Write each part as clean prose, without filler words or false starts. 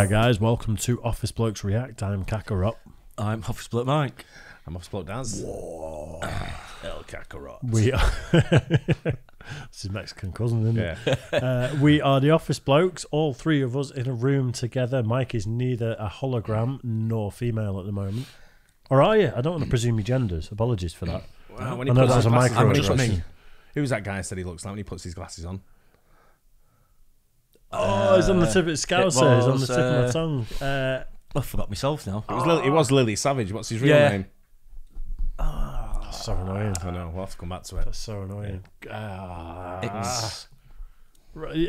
guys, welcome to Office Blokes React. I'm Kakarot. I'm Office Bloke Mike. I'm Office Bloke Daz. Whoa. El Kakarot. We are this is Mexican cousin, isn't it? We are the Office Blokes, all three of us in a room together. Mike is neither a hologram nor female at the moment. Or are you? I don't want to presume your genders. Apologies for that. Well, when I know that was a microaggression. Who was that guy said he looks like when he puts his glasses on? Oh, it's on the tip of his scouser. It's on the tip of my tongue. I forgot myself now. It was Lily Savage. What's his real name? That's so annoying. I know. We'll have to come back to it. That's so annoying.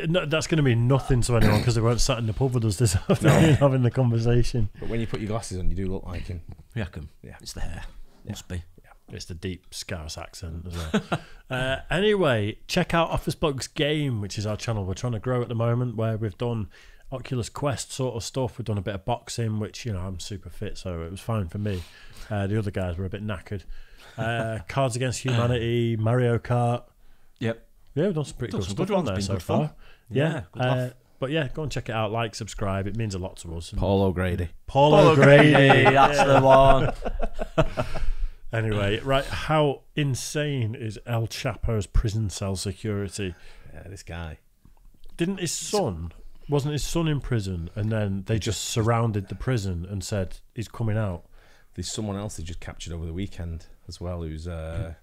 No, that's going to mean nothing to anyone because they weren't sat in the pub with us this afternoon having the conversation. But when you put your glasses on, you do look like him. You reckon? Yeah. It's the hair. Must be. It's the deep Scouse accent as well. Anyway, check out Office Blokes Game, which is our channel we're trying to grow at the moment, where we've done Oculus Quest sort of stuff. We've done a bit of boxing, which, you know, I'm super fit, so it was fine for me. The other guys were a bit knackered. Cards Against Humanity, Mario Kart. Yep. Yeah, we've done some pretty good stuff on there so far. Yeah. But yeah, go and check it out. Like, subscribe. It means a lot to us. Paul O'Grady. Paul O'Grady. That's the one. Anyway, right, how insane is El Chapo's prison cell security? Yeah, this guy. Wasn't his son in prison, and then they just surrounded the prison and said he's coming out? There's someone else they just captured over the weekend as well, who's El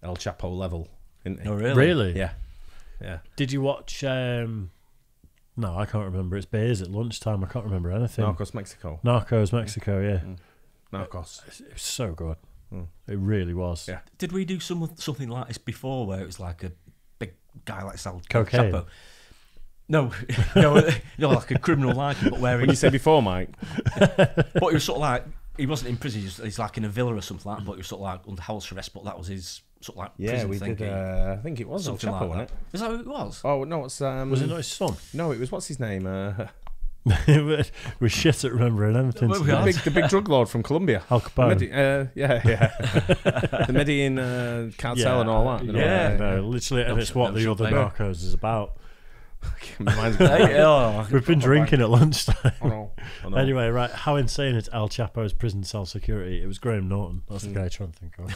Chapo level, isn't he? Oh, really? Really? Yeah. Did you watch... No, I can't remember. It's beers at lunchtime. I can't remember anything. Narcos Mexico. Narcos Mexico, yeah. Narcos. It was so good. It really was. Yeah. Did we do something like this before, where it was like a big guy like Sal Cocaine? Chapo? No, like a criminal like him, but where When you say before, Mike. but he was sort of like, he wasn't in prison, he's like in a villa or something like that, but he was sort of like under house arrest, but that was his sort of like prison we thing. did. I think it was El Something Chapo, like wasn't that. it? Is that who it was? Oh no, it's Was it not his son? No, it was what's his name? We're shit at remembering anything. The big drug lord from Colombia. Al Capone. The Medellin cartel and all that. No, literally, and it's what the other Narcos is about. Mine's We've been drinking at lunchtime. Oh, no. Anyway, right, how insane is El Chapo's prison cell security? It was Graham Norton. That's the guy I'm trying to think of.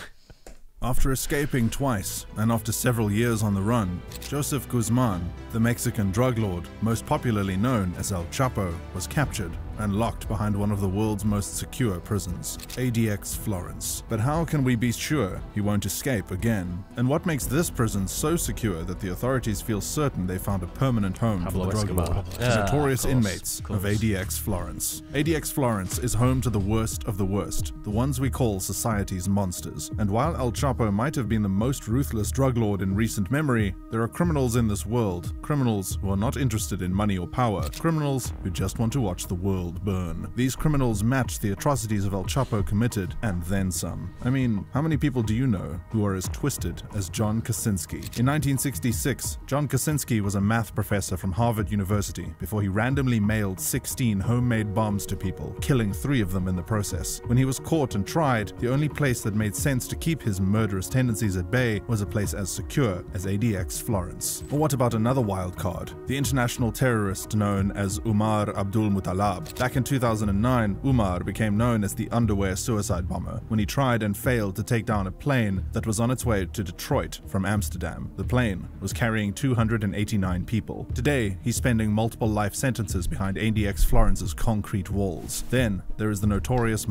After escaping twice, and after several years on the run, Joseph Guzman, the Mexican drug lord, most popularly known as El Chapo, was captured and locked behind one of the world's most secure prisons, ADX Florence. But how can we be sure he won't escape again? And what makes this prison so secure that the authorities feel certain they found a permanent home for the drug lord? The notorious inmates of ADX Florence. ADX Florence is home to the worst of the worst, the ones we call society's monsters. And while El Chapo might have been the most ruthless drug lord in recent memory, there are criminals in this world, criminals who are not interested in money or power, criminals who just want to watch the world burn. These criminals match the atrocities of El Chapo committed, and then some. I mean, how many people do you know who are as twisted as John Kaczynski? In 1966, John Kaczynski was a math professor from Harvard University before he randomly mailed 16 homemade bombs to people, killing 3 of them in the process. When he was caught and tried, the only place that made sense to keep his murderous tendencies at bay was a place as secure as ADX Florence. Or what about another wild card? The international terrorist known as Umar Abdul Muttalab. Back in 2009, Umar became known as the underwear suicide bomber when he tried and failed to take down a plane that was on its way to Detroit from Amsterdam. The plane was carrying 289 people. Today, he's spending multiple life sentences behind ADX Florence's concrete walls. Then, there is the notorious...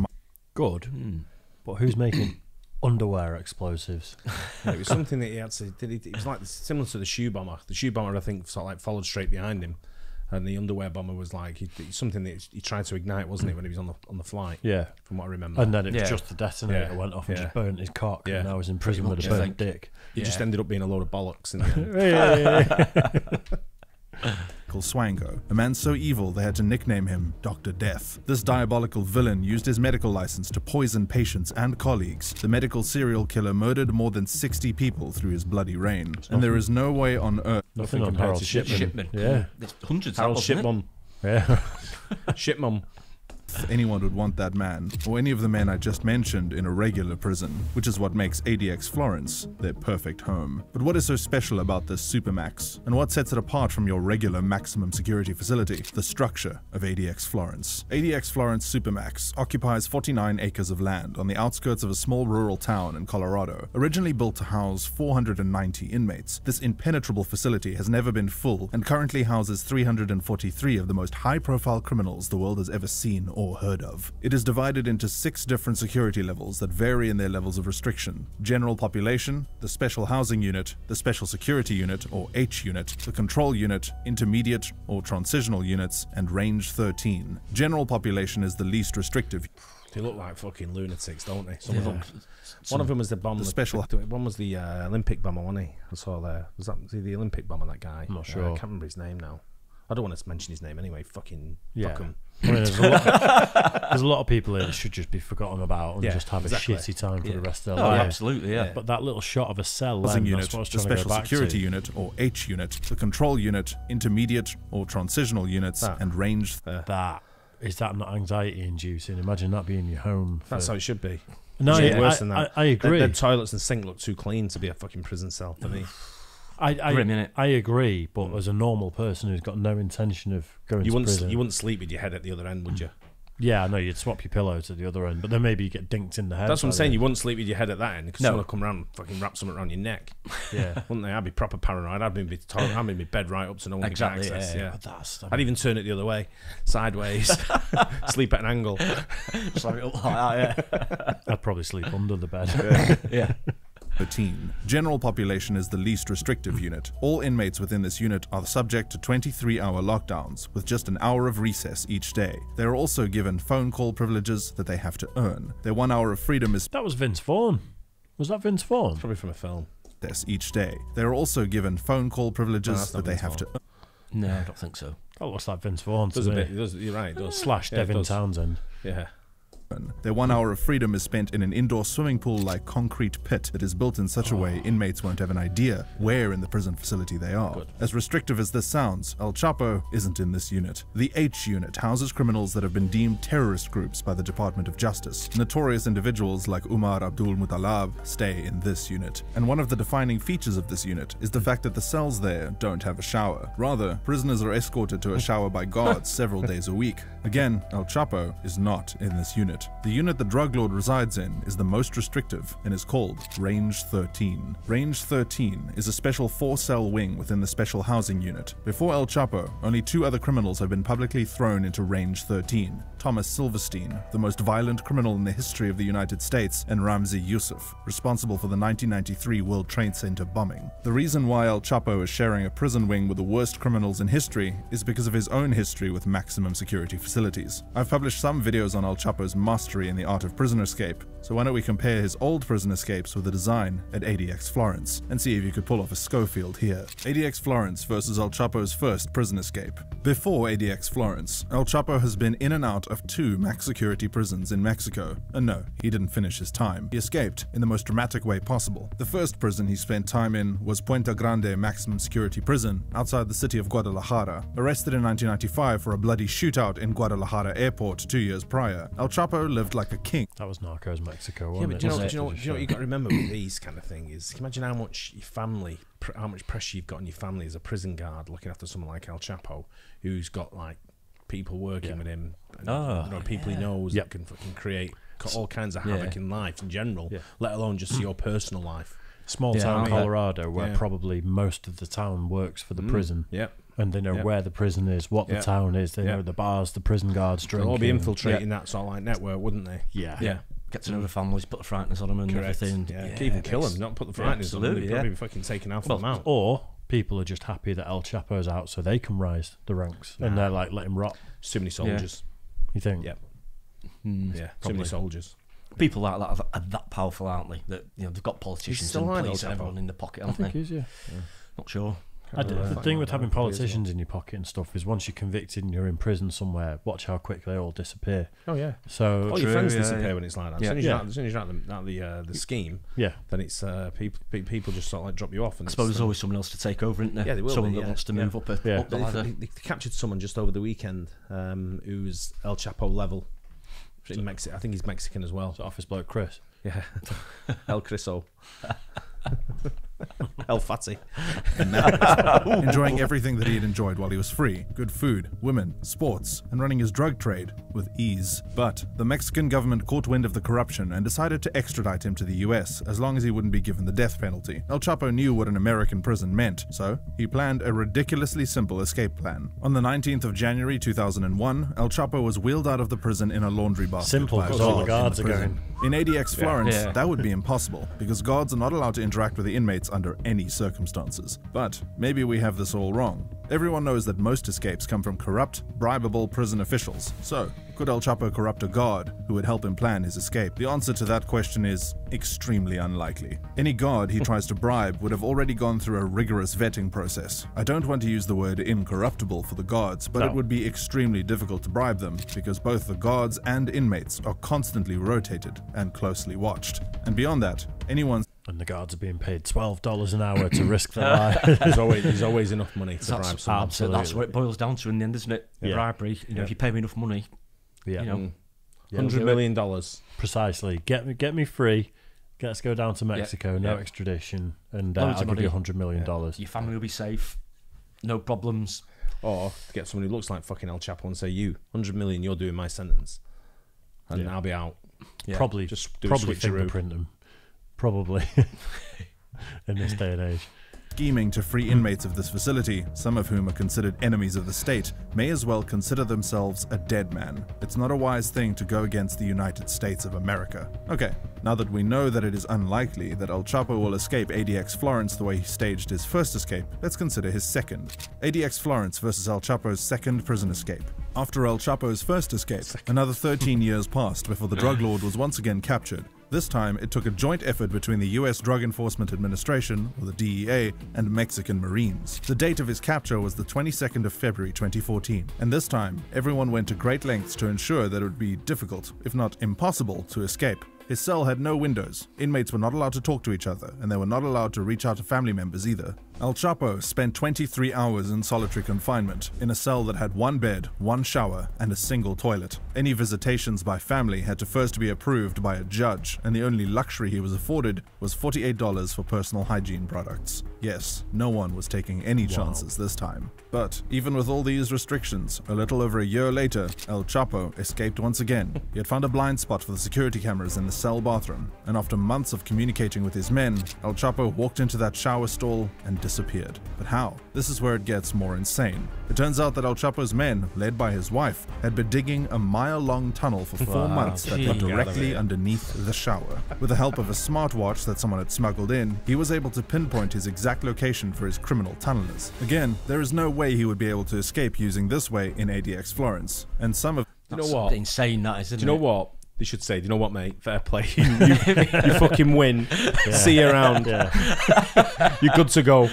Good. But who's making underwear explosives? It was something that he had to. It was like similar to the shoe bomber. The shoe bomber, I think, sort of like followed straight behind him, and the underwear bomber was like something that he tried to ignite, wasn't it, when he was on the flight? Yeah, from what I remember. And then it was just the detonator went off and just burnt his cock, and now he's in prison with a burnt dick. He just ended up being a load of bollocks in the end. Swango, a man so evil they had to nickname him Dr. Death. This diabolical villain used his medical license to poison patients and colleagues. The medical serial killer murdered more than 60 people through his bloody reign. And there is no way on earth... Nothing on Harold Shipman. Yeah. There's hundreds Harold of Shipman. Yeah. Shipman. earth anyone would want that man, or any of the men I just mentioned, in a regular prison, which is what makes ADX Florence their perfect home. But what is so special about this Supermax, and what sets it apart from your regular maximum security facility? The structure of ADX Florence. ADX Florence Supermax occupies 49 acres of land on the outskirts of a small rural town in Colorado. Originally built to house 490 inmates, this impenetrable facility has never been full and currently houses 343 of the most high-profile criminals the world has ever seen or heard of. It is divided into 6 different security levels that vary in their levels of restriction: general population, the special housing unit, the special security unit or H unit, the control unit, intermediate or transitional units, and range 13. General population is the least restrictive. They look like fucking lunatics, don't they? One of them was the bomber. One was the Olympic bomber, wasn't he? I saw there. Was the Olympic bomber, that guy? I'm not sure. I can't remember his name now. I don't want to mention his name anyway. Fuck him. I mean, there's a lot of people here that should just be forgotten about and just have a shitty time for the rest of their lives. Absolutely, yeah. But that little shot of a cell, Unit, the special security unit or H unit, the control unit, intermediate or transitional units, and range. Is that not anxiety inducing? Imagine that being your home. That's how it should be. No, worse than that. I agree. Their toilets and sink look too clean to be a fucking prison cell for me. I agree, but as a normal person who's got no intention of going to prison, you wouldn't sleep with your head at the other end, would you? Yeah, I know, you'd swap your pillows at the other end, but then maybe you get dinked in the head. That's what I'm saying. You wouldn't sleep with your head at that end because someone would come around and fucking wrap something around your neck. Yeah, wouldn't they? I'd be proper paranoid. I'd be in my bed right up so no one could get access. Yeah. I'd even turn it the other way, sideways, sleep at an angle. Slam it up like that, yeah. I'd probably sleep under the bed. Yeah. 13. General population is the least restrictive unit. All inmates within this unit are subject to 23-hour lockdowns, with just an hour of recess each day. They are also given phone call privileges that they have to earn. Their 1 hour of freedom is... That was Vince Vaughn. Was that Vince Vaughn? Probably from a film. Each day. They are also given phone call privileges that they have to earn. No, I don't think so. That looks like Vince Vaughn to me. You're right. Slash Devin Townsend. Yeah. Their 1 hour of freedom is spent in an indoor swimming pool-like concrete pit that is built in such a way inmates won't have an idea where in the prison facility they are. Good. As restrictive as this sounds, El Chapo isn't in this unit. The H unit houses criminals that have been deemed terrorist groups by the Department of Justice. Notorious individuals like Umar Abdul Muttalab stay in this unit. And one of the defining features of this unit is the fact that the cells there don't have a shower. Rather, prisoners are escorted to a shower by guards several days a week. Again, El Chapo is not in this unit. The unit the drug lord resides in is the most restrictive and is called Range 13. Range 13 is a special 4-cell wing within the special housing unit. Before El Chapo, only 2 other criminals have been publicly thrown into Range 13. Thomas Silverstein, the most violent criminal in the history of the United States, and Ramzi Youssef, responsible for the 1993 World Trade Center bombing. The reason why El Chapo is sharing a prison wing with the worst criminals in history is because of his own history with maximum security facilities. I've published some videos on El Chapo's mastery in the art of prison escape, so why don't we compare his old prison escapes with the design at ADX Florence, and see if you could pull off a Schofield here. ADX Florence versus El Chapo's first prison escape. Before ADX Florence, El Chapo has been in and out of 2 max security prisons in Mexico, and no, he didn't finish his time. He escaped in the most dramatic way possible. The first prison he spent time in was Puente Grande Maximum Security Prison, outside the city of Guadalajara. Arrested in 1995 for a bloody shootout in Guadalajara airport 2 years prior, El Chapo lived like a king. That was Narcos Mexico, wasn't it? Do you know what you got to remember with these kind of things? Can you imagine how much your family, how much pressure you've got on your family as a prison guard looking after someone like El Chapo, who's got like people working with him, and, people he knows that can fucking create all kinds of havoc in life in general, let alone just your personal life. Small town Colorado, where probably most of the town works for the prison. And they know where the prison is, what the town is. They know the bars, the prison guards drinking. They'll all be infiltrating that sort of like network, wouldn't they? Yeah. Get to know the families, put the frighteners on them and everything. Even kill them, not put the frighteners on them. They'd probably be fucking taking out them out. Or people are just happy that El Chapo's out so they can rise the ranks. And they're like, let him rot. Too many soldiers. You think? Yeah, too many soldiers. People like that are that powerful, aren't they? That they've got politicians and police and everyone in the pocket, haven't they? I think he is, Not sure. The thing with having politicians in your pocket and stuff is once you're convicted and you're in prison somewhere, watch how quick they all disappear. Oh yeah. So all your friends disappear when it's like that. As soon as you're out the scheme, then it's people just sort of like drop you off. And I suppose there's always someone else to take over, isn't there? Yeah, they will. Someone that wants to move up the ladder. They captured someone just over the weekend who's El Chapo level. I think he's Mexican as well. Is it Office Bloke Chris? Yeah. El Criso. El Fatty. Enjoying everything that he had enjoyed while he was free: good food, women, sports, and running his drug trade with ease. But the Mexican government caught wind of the corruption and decided to extradite him to the US as long as he wouldn't be given the death penalty. El Chapo knew what an American prison meant, so he planned a ridiculously simple escape plan. On the 19th of January 2001, El Chapo was wheeled out of the prison in a laundry basket. Simple, because all the guards are going. In ADX Florence, that would be impossible, because guards are not allowed to interact with the inmates under any circumstances. But maybe we have this all wrong. Everyone knows that most escapes come from corrupt, bribable prison officials. So, could El Chapo corrupt a guard who would help him plan his escape? The answer to that question is extremely unlikely. Any guard he tries to bribe would have already gone through a rigorous vetting process. I don't want to use the word incorruptible for the guards, but it would be extremely difficult to bribe them, because both the guards and inmates are constantly rotated and closely watched. And beyond that, anyone... And the guards are being paid $12 an hour to risk their life. There's always enough money to bribe someone. Absolutely. That's what it boils down to in the end, isn't it? Bribery. You know, if you pay me enough money, you know. $100 million. Precisely. Get me free. Let's go down to Mexico. No extradition. And I'll give you $100 million. Your family will be safe. No problems. Or get someone who looks like fucking El Chapo and say, you, 100 million, you're doing my sentence. And I'll be out. Probably fingerprint them. Probably. In this day and age. Scheming to free inmates of this facility, some of whom are considered enemies of the state, may as well consider themselves a dead man. It's not a wise thing to go against the United States of America. Okay, now that we know that it is unlikely that El Chapo will escape ADX Florence the way he staged his first escape, let's consider his second. ADX Florence versus El Chapo's second prison escape. After El Chapo's first escape, another 13 years passed before the drug lord was once again captured. This time, it took a joint effort between the US Drug Enforcement Administration, or the DEA, and Mexican Marines. The date of his capture was the 22nd of February 2014, and this time, everyone went to great lengths to ensure that it would be difficult, if not impossible, to escape. His cell had no windows, inmates were not allowed to talk to each other, and they were not allowed to reach out to family members either. El Chapo spent 23 hours in solitary confinement, in a cell that had one bed, one shower, and a single toilet. Any visitations by family had to first be approved by a judge, and the only luxury he was afforded was $48 for personal hygiene products. Yes, no one was taking any chances this time. But even with all these restrictions, a little over a year later, El Chapo escaped once again. He had found a blind spot for the security cameras in the cell bathroom, and after months of communicating with his men, El Chapo walked into that shower stall and disappeared. But how? This is where it gets more insane. It turns out that El Chapo's men, led by his wife, had been digging a mile-long tunnel for 4 months that led directly underneath the shower. With the help of a smartwatch that someone had smuggled in, he was able to pinpoint his exact location for his criminal tunnelers. Again, there is no way he would be able to escape using this way in ADX Florence. And some of... You know what? Insane that is, isn't it? Do you know what? They should say, do you know what, mate? Fair play. You fucking win. See you around. You're good to go.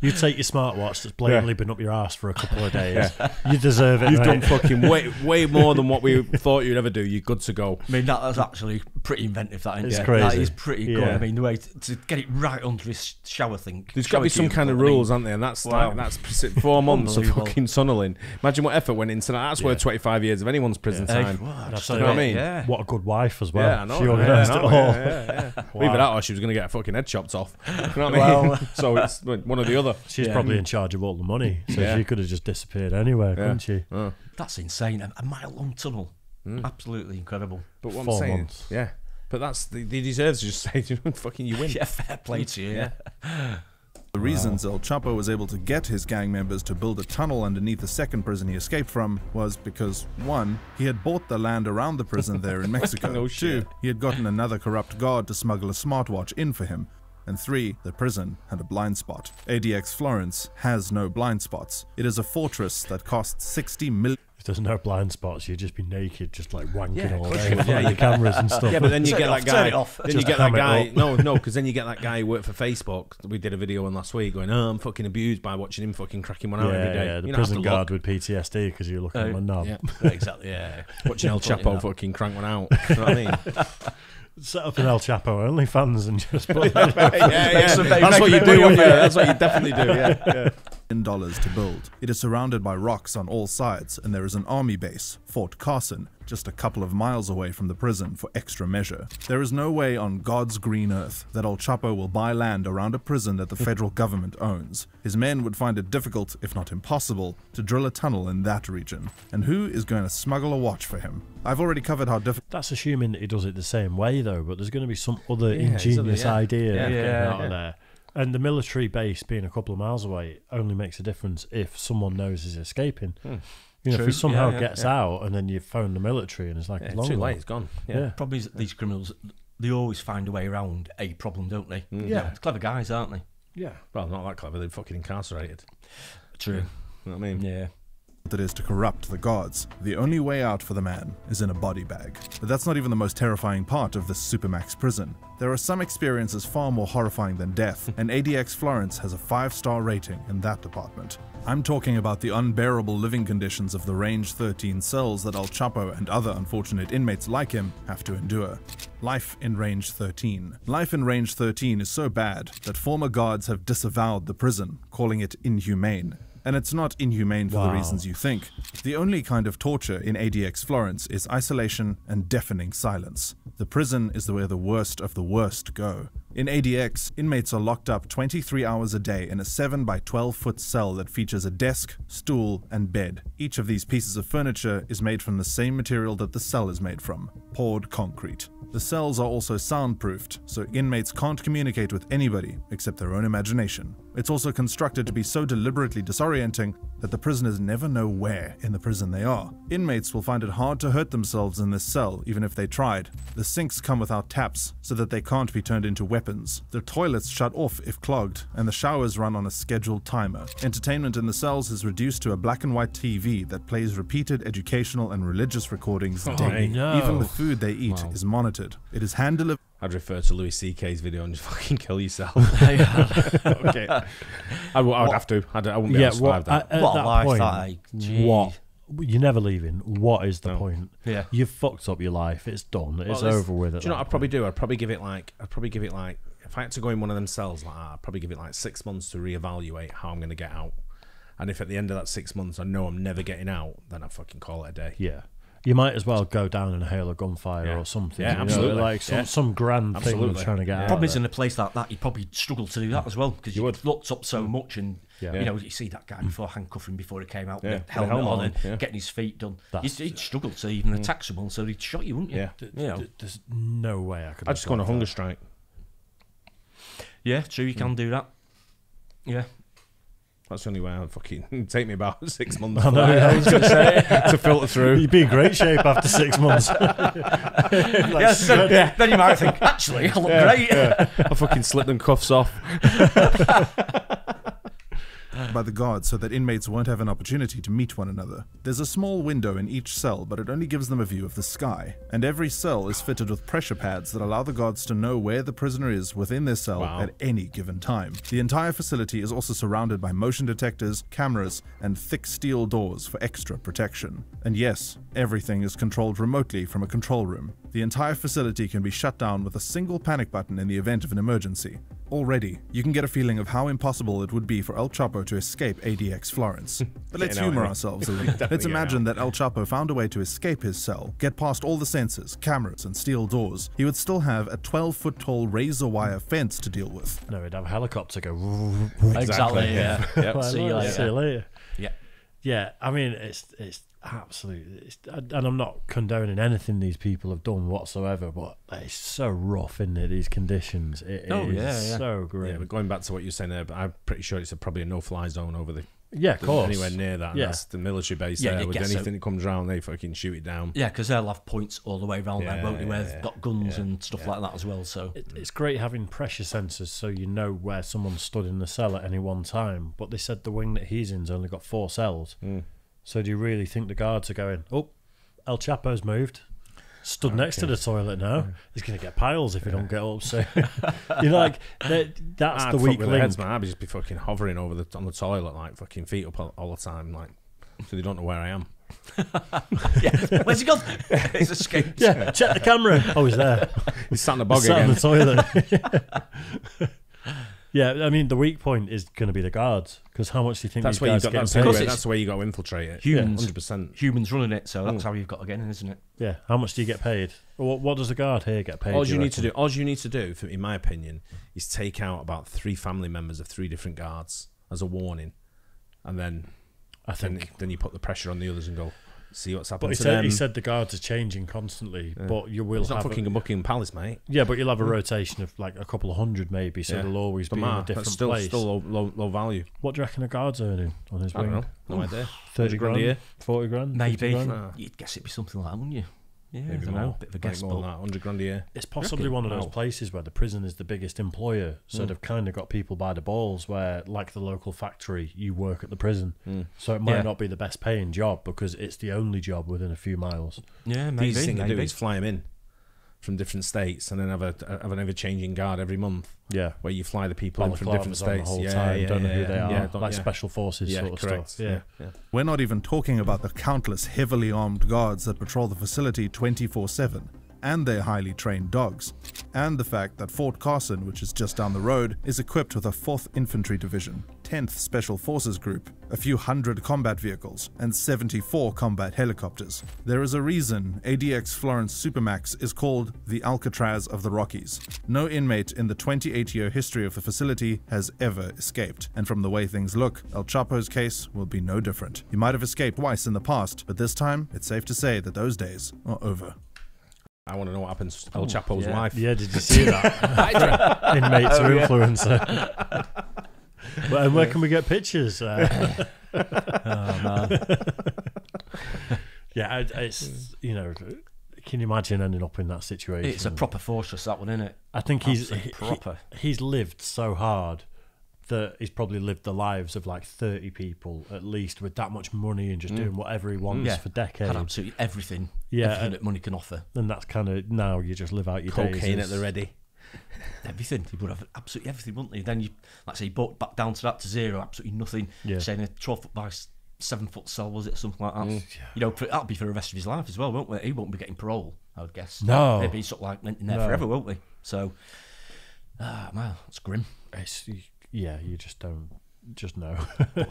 You take your smartwatch that's blatantly been up your ass for a couple of days. You deserve it. You've done fucking way more than what we thought you'd ever do. You're good to go. I mean, that's actually pretty inventive. That is crazy. That is pretty good. I mean, the way to get it right under his shower thing. There's got to be some kind of rules, aren't there? And that's like, that's 4 months of fucking tunneling. Imagine what effort went into that. That's worth 25 years of anyone's prison time. You know what I mean? What a good wife as well. Yeah, I know. She organised it all. Either that or she was going to get her fucking head chopped off. You know what I mean? So it's one or the other. She's probably in charge of all the money, so she could have just disappeared anywhere, couldn't she? That's insane. A mile-long tunnel. Absolutely incredible. But what I'm saying, but that's they deserve to just say, fucking you win. Yeah, fair play to you. The reasons El Chapo was able to get his gang members to build a tunnel underneath the second prison he escaped from was because 1. He had bought the land around the prison there in Mexico. 2. He had gotten another corrupt guard to smuggle a smartwatch in for him. And 3, the prison had a blind spot. ADX Florence has no blind spots. It is a fortress that costs $60 million. If there's no blind spots, you'd just be naked, just like wanking all day. Your cameras and stuff. Yeah, but then you get that guy. Then you get that guy. No, because then you get that guy who worked for Facebook. We did a video on last week going, I'm fucking abused by watching him fucking cracking one out every day. Yeah, the prison guard with PTSD because you're looking at my knob. Yeah, exactly. Yeah, watching El Chapo fucking crank one out. You know what I mean? Set up an El Chapo OnlyFans and just put That's what you do. That's what you definitely do. Yeah. to build. It is surrounded by rocks on all sides, and there is an army base, Fort Carson, just a couple of miles away from the prison for extra measure. There is no way on God's green earth that El Chapo will buy land around a prison that the federal government owns. His men would find it difficult, if not impossible, to drill a tunnel in that region. And who is going to smuggle a watch for him? I've already covered how difficult... That's assuming that he does it the same way, though, but there's going to be some other ingenious idea getting out of there. And the military base being a couple of miles away only makes a difference if someone knows he's escaping. You know, if he somehow gets out and then you phone the military and it's like, it's too late, it's gone. Probably these criminals, they always find a way around a problem, don't they? Yeah. Clever guys, aren't they? Yeah. Well, not that clever, they're fucking incarcerated. True. You know what I mean? Yeah. it is to corrupt the gods. The only way out for the man is in a body bag. But that's not even the most terrifying part of this Supermax prison. There are some experiences far more horrifying than death, and ADX Florence has a 5-star rating in that department. I'm talking about the unbearable living conditions of the Range 13 cells that El Chapo and other unfortunate inmates like him have to endure. Life in Range 13. Life in Range 13 is so bad that former guards have disavowed the prison, calling it inhumane. And it's not inhumane for the reasons you think. The only kind of torture in ADX Florence is isolation and deafening silence. The prison is where the worst of the worst go. In ADX, inmates are locked up 23 hours a day in a 7 by 12 foot cell that features a desk, stool, and bed. Each of these pieces of furniture is made from the same material that the cell is made from, poured concrete. The cells are also soundproofed, so inmates can't communicate with anybody except their own imagination. It's also constructed to be so deliberately disorienting that the prisoners never know where in the prison they are. Inmates will find it hard to hurt themselves in this cell, even if they tried. The sinks come without taps, so that they can't be turned into weapons. The toilets shut off if clogged, and the showers run on a scheduled timer. Entertainment in the cells is reduced to a black and white TV that plays repeated educational and religious recordings daily. No. Even the food they eat is monitored. It is hand-delivered. I'd refer to Louis C.K.'s video and just fucking kill yourself. Okay. I would have to. I wouldn't be able to survive that. At What that life point, that, eh? what? You're never leaving. What is the point? Yeah. You've fucked up your life. It's done. It's over with. Do you know what I'd probably do? I'd probably give it like, if I had to go in one of them cells like that, I'd probably give it like 6 months to reevaluate how I'm going to get out. And if at the end of that 6 months I know I'm never getting out, then I fucking call it a day. Yeah. You might as well go down in a hail of gunfire or something. Yeah, absolutely. Know, like some grand thing you're trying to get out. Probably in a place like that, you'd probably struggle to do that as well, because you would looked up so much, and you know, you see that guy before handcuffing before he came out, with the helmet on and getting his feet done. He'd struggle to even attack someone, so he'd shot you, wouldn't you? Yeah. There's no way I could. I'd just go on a hunger strike. Yeah, true. You can do that. Yeah. That's the only way I'd fucking take me about 6 months. I know, I was going to say to filter through. You'd be in great shape after 6 months. Then you might think, actually, I look great. I fucking slip them cuffs off. by the guards so that inmates won't have an opportunity to meet one another. There's a small window in each cell, but it only gives them a view of the sky. And every cell is fitted with pressure pads that allow the guards to know where the prisoner is within their cell at any given time. The entire facility is also surrounded by motion detectors, cameras, and thick steel doors for extra protection. And yes, everything is controlled remotely from a control room. The entire facility can be shut down with a single panic button in the event of an emergency. Already, you can get a feeling of how impossible it would be for El Chapo to escape ADX Florence. But let's humor ourselves a little. Let's imagine that El Chapo found a way to escape his cell, get past all the sensors, cameras, and steel doors. He would still have a 12-foot-tall razor wire fence to deal with. No, he'd have a helicopter go. Exactly. Yeah. Well, see you later. Yeah. Yeah. I mean, it's absolutely, and I'm not condoning anything these people have done whatsoever, but it's so rough, isn't it? These conditions, it is so grim. Yeah, but going back to what you're saying there, but I'm pretty sure it's probably a no-fly zone over the. Yeah, of course. Anywhere near that. That's the military base there. With anything that comes around, they fucking shoot it down. Yeah, because they'll have points all the way around there, won't they, where they've got guns and stuff like that as well. So it's great having pressure sensors so you know where someone stood in the cell at any one time. But they said the wing that he's in's only got 4 cells. So do you really think the guards are going, oh, El Chapo's moved, stood next to the toilet now, he's going to get piles if he don't get up. So you're like, that's the weak link. Heads, man. I'd just be fucking hovering over on the toilet, like fucking feet up all the time, like, so they don't know where I am. Where's he gone? He's escaped. Yeah, check the camera. Oh, he's there. He's sat in the bog again. On the toilet. Yeah, I mean, the weak point is going to be the guards, because how much do you think these guys get paid? That's the way you got to infiltrate it. Humans, 100%. Humans running it, so that's how you've got to get in, isn't it? Yeah. How much do you get paid? What does the guard here get paid? All you need to do, in my opinion, is take out about 3 family members of 3 different guards as a warning, and then then you put the pressure on the others and go, see what's happening to them. He said the guards are changing constantly, but you will have... It's not fucking Buckingham Palace, mate. Yeah, but you'll have a rotation of like a couple of hundred maybe, so they'll always be in a different place. Still low value. What do you reckon a guard's earning on his wing? I don't know. No idea. 30 grand a year? 40 grand? Maybe. You'd guess it'd be something like that, wouldn't you? Yeah, maybe more. Bit of a guess, more than that, 100 grand a year. It's possibly one of those places where the prison is the biggest employer, so they've kind of got people by the balls where, like the local factory, you work at the prison. So it might not be the best paying job because it's the only job within a few miles. Yeah, maybe. The easiest thing to do is fly them in from different states and then have an ever-changing guard every month. Yeah. Where you fly the people in from different states. Don't know who they are. Like special forces sort of stuff. Yeah. We're not even talking about the countless heavily armed guards that patrol the facility 24/7, and their highly trained dogs, and the fact that Fort Carson, which is just down the road, is equipped with a 4th Infantry Division, 10th Special Forces Group, a few hundred combat vehicles, and 74 combat helicopters. There is a reason ADX Florence Supermax is called the Alcatraz of the Rockies. No inmate in the 28-year history of the facility has ever escaped, and from the way things look, El Chapo's case will be no different. He might have escaped twice in the past, but this time, it's safe to say that those days are over. I want to know what happens to El Chapo's wife. Yeah, did you see that? Inmate to influencer. Well, and where can we get pictures? Oh, man. Yeah, it's, you know, can you imagine ending up in that situation? It's a proper fortress, that one, isn't it? I think he's lived so hard that he's probably lived the lives of like 30 people at least with that much money and just doing whatever he wants for decades. Had absolutely everything. Everything that money can offer. And that's kind of, now you just live out your days. Cocaine at the ready. Everything. He would have absolutely everything, wouldn't he? Then you, like I say, he brought back down to that to zero, absolutely nothing. Saying a 12 foot by 7 foot cell, was it? Something like that. You know, that'll be for the rest of his life as well, won't it? He won't be getting parole, I would guess. No. Maybe he's sort of like in there forever, won't he? So, man, it's grim. Yeah, you just don't know.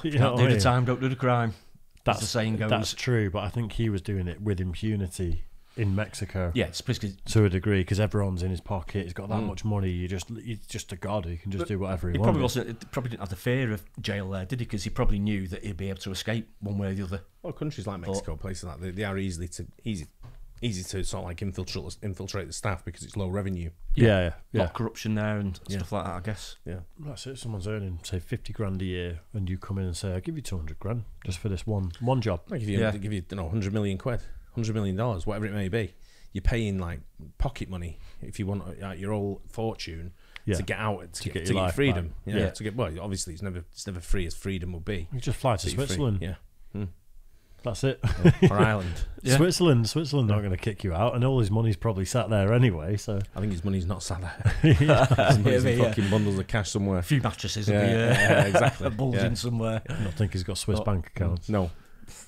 You don't do the time, don't do the crime. That's the saying goes. That's true, but I think he was doing it with impunity in Mexico. Yeah, it's basically to a degree because everyone's in his pocket. He's got that much money. He's just a god. He can just do whatever he wants. Probably didn't have the fear of jail there, did he? Because he probably knew that he'd be able to escape one way or the other. Well, countries like Mexico, places like that, they are easy to sort of like infiltrate the staff because it's low revenue. Yeah. A lot of corruption there and stuff like that, I guess. Yeah. That's it. Someone's earning, say, 50 grand a year, and you come in and say, I'll give you 200 grand just for this one job. I'll give you 100 million quid, $100 million, whatever it may be. You're paying like pocket money if you want your whole fortune to get out, to get your freedom. To get, well, obviously it's never free as freedom will be. You just fly to Switzerland. Yeah. That's it. Or Ireland. Switzerland not going to kick you out, and all his money's probably sat there anyway. So I think his money's not sat there. His money's in fucking bundles of cash somewhere. A few mattresses exactly. bulging somewhere. I don't think he's got Swiss bank accounts. No,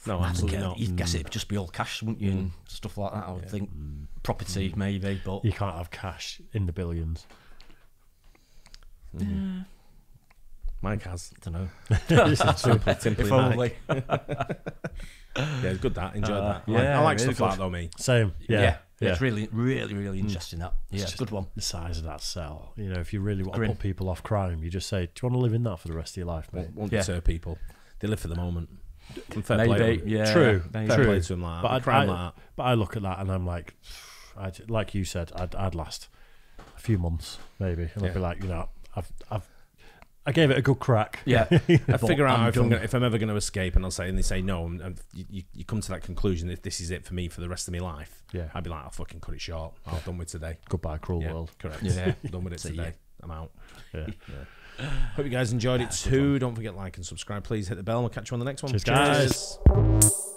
absolutely not. You'd guess it'd just be all cash, wouldn't you, and stuff like that. I would think property maybe, but you can't have cash in the billions. Mike has. I don't know. Simply if only. Yeah, it's good that. Enjoyed that. Yeah, I like really stuff like that though, me. Same. Yeah. It's really, really, really interesting. That. Yeah, it's a good one. The size of that cell. You know, if you really want to put people off crime, you just say, "Do you want to live in that for the rest of your life, mate?" Won't deter people. They live for the moment. Fair play. True. Fair play to them like that. But I look at that and I'm like, like you said, I'd last a few months maybe, and I'd be like, you know, I gave it a good crack. Yeah, I figure out if I'm ever going to escape, and they say no, and you come to that conclusion that this is it for me for the rest of my life. Yeah, I'd be like, I'll fucking cut it short. I'm done with today. Goodbye, cruel world. Correct. Yeah, done with it today. I'm out. Yeah. Hope you guys enjoyed it too. Don't forget like and subscribe. Please hit the bell. And we'll catch you on the next one. Cheers. Guys.